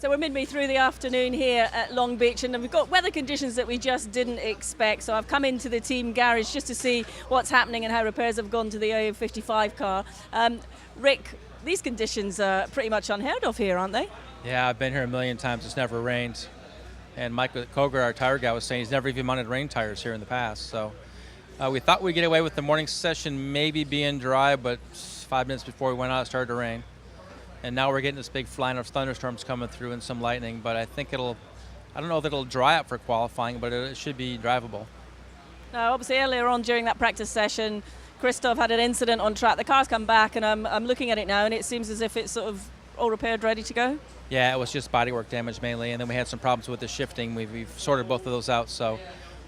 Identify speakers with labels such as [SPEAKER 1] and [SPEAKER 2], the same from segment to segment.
[SPEAKER 1] So we're midway through the afternoon here at Long Beach, and we've got weather conditions that we just didn't expect. So I've come into the team garage just to see what's happening and how repairs have gone to the OO55 car. Rick, these conditions are pretty much unheard of here, aren't they?
[SPEAKER 2] Yeah, I've been here a million times. It's never rained. And Mike Koger, our tire guy, was saying he's never even mounted rain tires here in the past. So we thought we'd get away with the morning session maybe being dry, but 5 minutes before we went out, it started to rain. And now we're getting this big line of thunderstorms coming through and some lightning, but I think I don't know if it'll dry up for qualifying, but it should be drivable.
[SPEAKER 1] Now, obviously earlier on during that practice session, Christoph had an incident on track. The car's come back, and I'm looking at it now, and it seems as if it's sort of all repaired, ready to go.
[SPEAKER 2] Yeah, it was just bodywork damage mainly, and then we had some problems with the shifting. We've sorted both of those out, so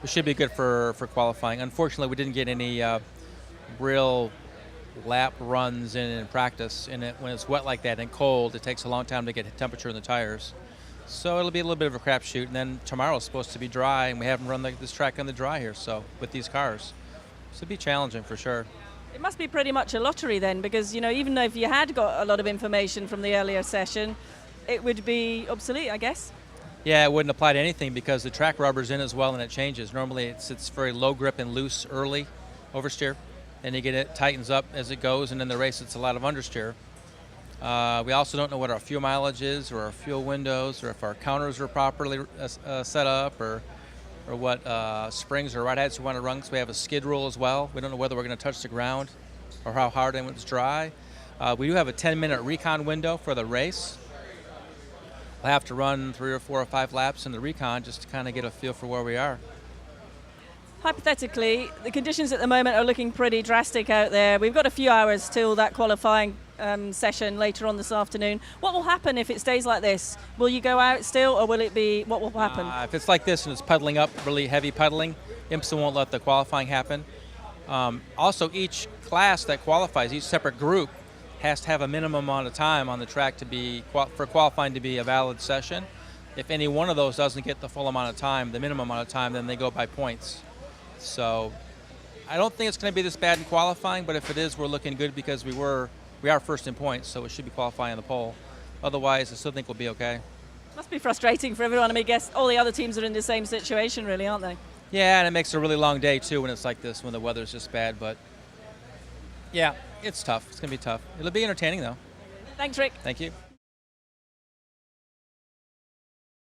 [SPEAKER 2] we should be good for qualifying. Unfortunately, we didn't get any real lap runs in practice, and when it's wet like that and cold, it takes a long time to get temperature in the tires. So it'll be a little bit of a crapshoot, and then tomorrow's supposed to be dry, and we haven't run this track on the dry here, so with these cars. So it'll be challenging for sure.
[SPEAKER 1] It must be pretty much a lottery then, because even though if you had got a lot of information from the earlier session, it would be obsolete, I guess.
[SPEAKER 2] Yeah, it wouldn't apply to anything because the track rubber's in as well and it changes. Normally it's very low grip and loose early oversteer. And it tightens up as it goes, and in the race it's a lot of understeer. We also don't know what our fuel mileage is, or our fuel windows, or if our counters are properly set up, or what springs or rod heads we want to run. So we have a skid rule as well. We don't know whether we're going to touch the ground or how hard and when it's dry. We do have a 10-minute recon window for the race. We'll have to run 3 or 4 or 5 laps in the recon just to kind of get a feel for where we are.
[SPEAKER 1] Hypothetically, the conditions at the moment are looking pretty drastic out there. We've got a few hours till that qualifying session later on this afternoon. What will happen if it stays like this? Will you go out still, or will it be, what will happen?
[SPEAKER 2] If it's like this and it's puddling up, really heavy puddling, IMSA won't let the qualifying happen. Also, each class that qualifies, each separate group, has to have a minimum amount of time on the track for qualifying to be a valid session. If any one of those doesn't get the full amount of time, the minimum amount of time, then they go by points. So I don't think it's going to be this bad in qualifying, but if it is, we're looking good because we are first in points, so it should be qualifying on the pole. Otherwise, I still think we'll be okay.
[SPEAKER 1] Must be frustrating for everyone. I guess all the other teams are in the same situation, really, aren't they?
[SPEAKER 2] Yeah, and it makes a really long day, too, when it's like this, when the weather's just bad. But, yeah, it's tough. It's going to be tough. It'll be entertaining, though.
[SPEAKER 1] Thanks, Rick.
[SPEAKER 2] Thank you.